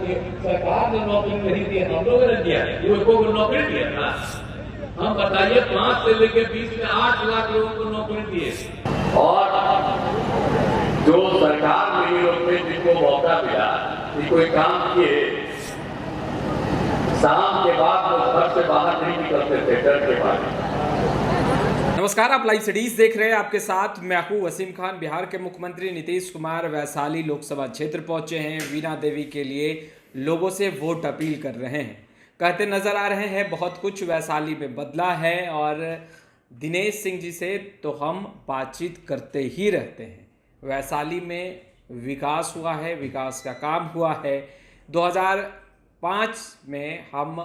कि सरकार ने नौकरी नहीं दी, हम लोगों ने दिया, ये को नौकरी दिया था। हम बताइए 5 से लेकर 20 में 8 लाख लोगों को नौकरी दिए, और जो सरकार में लोग थे जिनको मौका मिला कि कोई काम किए, शाम के बाद वो घर से बाहर नहीं निकलते थे डर के मारे। नमस्कार, आप लाइव स्टडीज देख रहे हैं। आपके साथ मैं हूं वसीम खान। बिहार के मुख्यमंत्री नीतीश कुमार वैशाली लोकसभा क्षेत्र पहुंचे हैं। वीणा देवी के लिए लोगों से वोट अपील कर रहे हैं। कहते नजर आ रहे हैं बहुत कुछ वैशाली में बदला है, और दिनेश सिंह जी से तो हम बातचीत करते ही रहते हैं। वैशाली में विकास हुआ है, विकास का काम हुआ है। 2005 में हम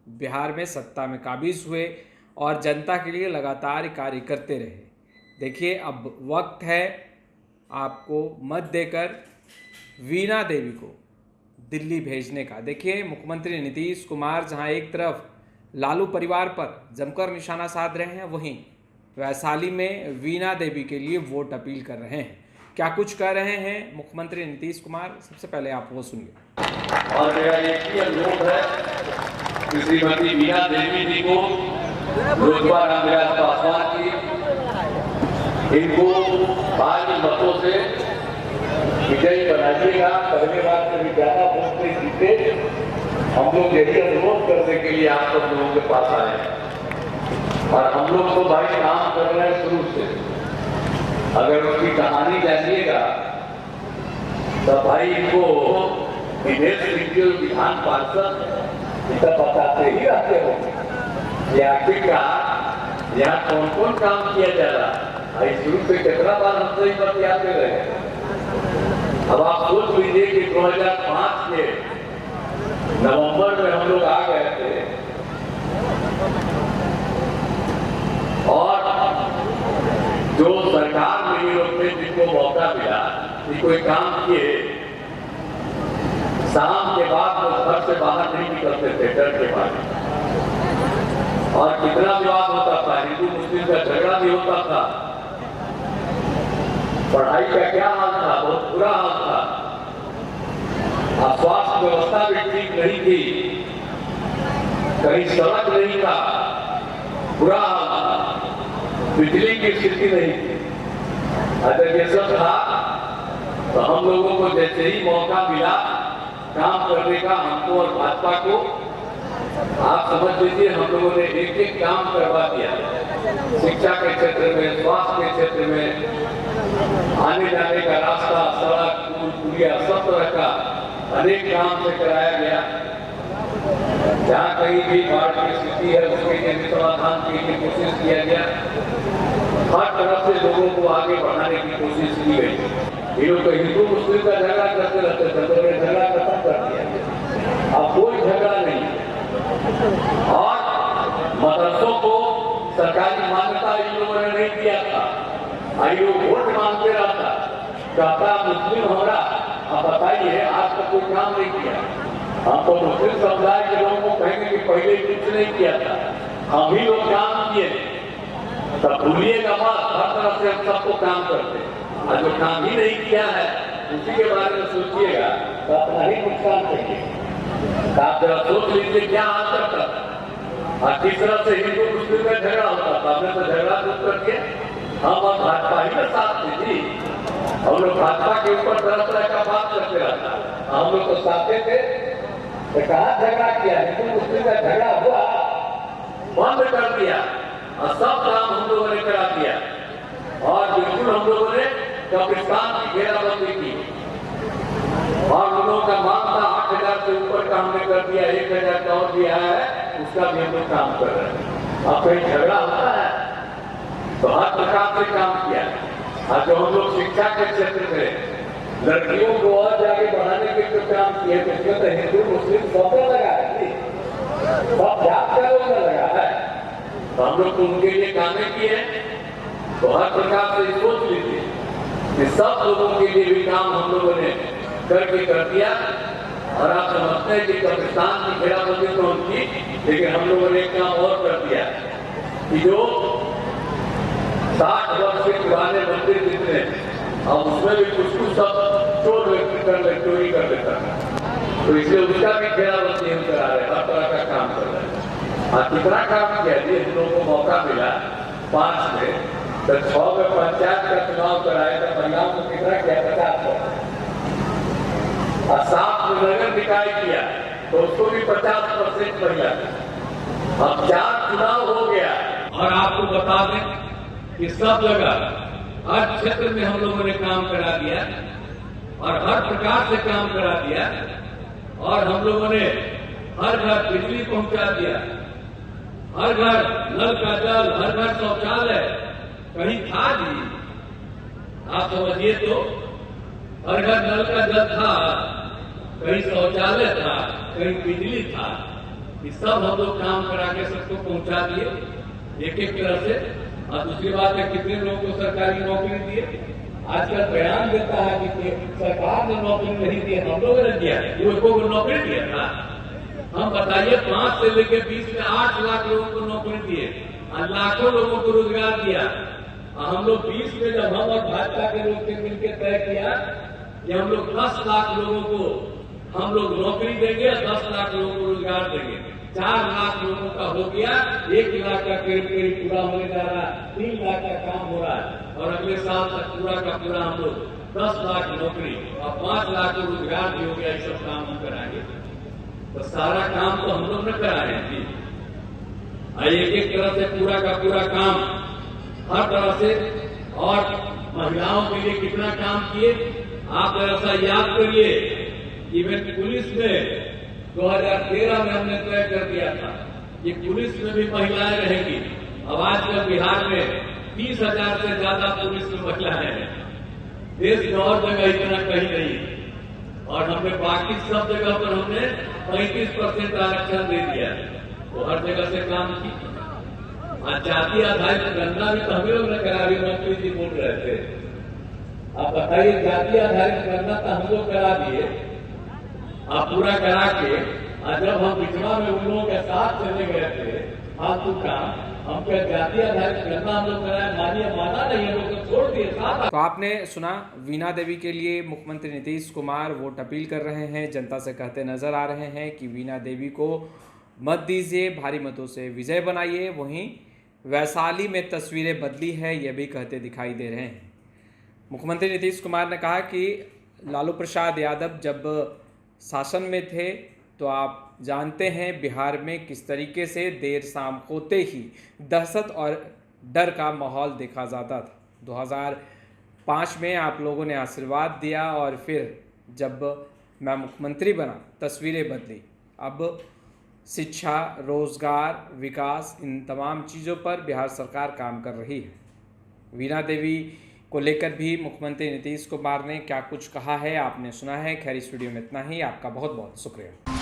बिहार में सत्ता में काबिज हुए और जनता के लिए लगातार कार्य करते रहे। देखिए, अब वक्त है आपको मत देकर वीणा देवी को दिल्ली भेजने का। देखिए, मुख्यमंत्री नीतीश कुमार जहां एक तरफ लालू परिवार पर जमकर निशाना साध रहे हैं, वहीं वैशाली में वीणा देवी के लिए वोट अपील कर रहे हैं। क्या कुछ कह रहे हैं मुख्यमंत्री नीतीश कुमार, सबसे पहले आप वो सुनिए। और मेरा एक ही अनुरोध है कि श्रीमती वीणा देवी जी को लोजपा रामविलास पासवान की, इनको भारी मतों से विजयी बनाइएगा। पहले बार से भी ज्यादा वोट से जीते। हम लोग यही अनुरोध करने के लिए आप सब लोगों के पास आए, और हम लोग तो भाई काम कर रहे हैं शुरू से। अगर उसकी कहानी जानिएगा तो भाई इनको दिनेश सिंह जी विधान पार्षद इतना बताते ही रहते हो कि आखिरकार यहाँ कौन कौन काम किया जा रहा है। शुरू से कितना बार हमसे ही बतियाते रहे। अब आप सोच लीजिए कि 2005 के नवंबर में हम लोग आ गए थे, और जो सरकार में ये लोग थे जिनको मौका मिला कि कोई काम किए, शाम के बाद वो घर से बाहर नहीं निकलते थे डर के मारे। और कितना विवाद होता था, हिंदू मुस्लिम का झगड़ा भी होता था। पढ़ाई का क्या हाल था, बहुत बुरा हाल था। स्वास्थ्य व्यवस्था भी ठीक नहीं थी, कहीं सड़क नहीं था, बुरा हाल था, बिजली की स्थिति नहीं थी। अगर ये सब था तो हम लोगों को जैसे ही मौका मिला काम करने का, हमको और भाजपा को, आप समझ लीजिए हम लोगों ने एक एक काम करवा दिया। शिक्षा के क्षेत्र में, स्वास्थ्य के क्षेत्र में, आने जाने का रास्ता, सड़क, पुल, पुलिया, सब तरह का अनेक काम से कराया गया। जहाँ कहीं भी बाढ़ की स्थिति है उसके लिए समाधान के लिए कोशिश किया गया। हर तरफ से लोगों को आगे बढ़ाने की कोशिश की गई। ये लोग तो हिंदू मुस्लिम का झगड़ा करते रहते थे, तो झगड़ा खत्म कर दिया। अब कोई झगड़ा नहीं। और मदरसों को सरकारी मान्यता इन लोगों ने नहीं दिया था। आई लोग वोट मांगते रहता, कहता मुस्लिम हमारा। अब बताइए, आज तक कोई काम नहीं किया। हम तो मुस्लिम समुदाय के लोगों को कहेंगे कि पहले कुछ नहीं किया था, हम ही लोग काम किए। तब भूलिएगा मत, हर तरफ से हम सबको काम करते। और जो काम ही नहीं किया है उसी के बारे में सोचिएगा तो अपना ही नुकसान करिए। आप जरा सोच लीजिए क्या हाल करता था। और किस तरह से हिंदू मुस्लिम में झगड़ा होता था, हमने तो झगड़ा दूर करके हम और भाजपा ही में साथ थी। हम लोग भाजपा के ऊपर तरह तरह का बात करते रहता। हम लोग तो साथे थे, तो कहाँ झगड़ा किया? हिंदू मुस्लिम का झगड़ा हुआ, बंद कर दिया, और सब काम हम लोगों ने करा दिया। और बिल्कुल हम लोगों ने कब्रिस्तान की घेराबंदी की, और लोगों का मांग था 8,000 से ऊपर का हमने कर दिया, 1,000 का और दिया है, उसका भी हम लोग काम कर रहे हैं। अब कहीं झगड़ा होता है तो हर प्रकार से काम किया। और जो हम लोग शिक्षा के क्षेत्र में लड़कियों को और आगे बढ़ाने के लिए काम किए, तो इसमें तो हिंदू मुस्लिम सबको लगा है, सब जात का लोग लगा है। तो हम लोग तो उनके लिए काम किए। तो हर प्रकार से सोच लीजिए कि सब लोगों के लिए भी काम हम लोगों ने करके कर दिया। और आप समझते हैं कि कब्रिस्तान की घेराबंदी तो उनकी, लेकिन हम लोगों ने एक काम और कर दिया कि जो 60 वर्ष के पुराने मंदिर जितने, अब उसमें भी कुछ सब चोरी कर लेता है। तो इसलिए उसका भी घेराबंदी हम करा रहे हैं, हर तरह का काम कर रहे हैं। और कितना काम किया जी, हम लोगों को मौका मिला 5 में, तो 6 में पंचायत का चुनाव कराए तो महिलाओं को कितना किया, 50%। और 7 में नगर निकाय किया तो उसको भी 50% महिला। अब 4 चुनाव हो गया। और आपको बता दें कि सब जगह हर क्षेत्र में हम लोगों ने काम करा दिया और हर प्रकार से काम करा दिया, और हम लोगों ने हर घर बिजली पहुंचा दिया, हर घर नल का जल, हर घर शौचालय। कहीं था जी, आप समझिए तो, हर घर नल का जल था, कहीं शौचालय था, कहीं बिजली था। ये सब हम लोग काम करा के सबको पहुंचा दिए एक एक तरह से। और दूसरी बात है, कितने लोगों को सरकारी नौकरी दिए। आजकल बयान देता है कि सरकार ने नौकरी नहीं दी, हम लोगों ने दिया। वो को नौकरी दिया था। हम बताइए, 5 से लेकर 20 में 8 लाख लोगों को नौकरी दिए और लाखों लोगों को रोजगार दिया। और हम लोग 20 में जब हम और भाजपा के लोग से मिलकर तय किया कि हम लोग 10 लाख लोगों को हम लोग नौकरी देंगे, 10 लाख लोगों को रोजगार देंगे। 4 लाख लोगों का हो गया, 1 लाख का करीब पूरा होने जा रहा है, 3 लाख का काम हो रहा है। और अगले साल तक पूरा का पूरा हम लोग 10 लाख नौकरी और 5 लाख को रोजगार भी हो गया। ये सब काम हम कराएंगे। तो सारा काम तो हम लोग न कराए हैं जी। एक एक तरह से पूरा का पूरा काम हर तरह से। और महिलाओं के लिए कितना काम किए आप जरा सा याद करिए। इवन पुलिस में 2013 में हमने तय कर दिया था कि पुलिस में भी महिलाएं रहेंगी। अब आजकल बिहार में 30,000 से ज्यादा पुलिस में महिलाएं हैं। देश में और जगह इतना कहीं नहीं। और हमने बाकी सब जगह पर हमने 35% आरक्षण दे दिया। वो हर जगह से काम की। और जाति आधारित गणना भी तो हम लोग ने करा दी। मंत्री जी बोल रहे थे, आप बताइए, जाति आधारित गणना तो हम लोग करा दिए। आप पूरा करा के, और जब हम बिचवा में उन लोगों के साथ चले गए थे फालतू काम, हम क्या जाति आधारित गणना हम लोग कराए, मानिए माना नहीं, हम लोग तो छोड़ दिए साथ। तो आपने सुना, वीणा देवी के लिए मुख्यमंत्री नीतीश कुमार वोट अपील कर रहे हैं, जनता से कहते नजर आ रहे हैं कि वीणा देवी को मत दीजिए, भारी मतों से विजय बनाइए। वहीं वैशाली में तस्वीरें बदली है, यह भी कहते दिखाई दे रहे हैं। मुख्यमंत्री नीतीश कुमार ने कहा कि लालू प्रसाद यादव जब शासन में थे तो आप जानते हैं बिहार में किस तरीके से देर शाम होते ही दहशत और डर का माहौल देखा जाता था। 2005 में आप लोगों ने आशीर्वाद दिया और फिर जब मैं मुख्यमंत्री बना तस्वीरें बदली। अब शिक्षा, रोजगार, विकास, इन तमाम चीज़ों पर बिहार सरकार काम कर रही है। वीणा देवी को लेकर भी मुख्यमंत्री नीतीश कुमार ने क्या कुछ कहा है आपने सुना है। खैर, इस वीडियो में इतना ही। आपका बहुत बहुत शुक्रिया।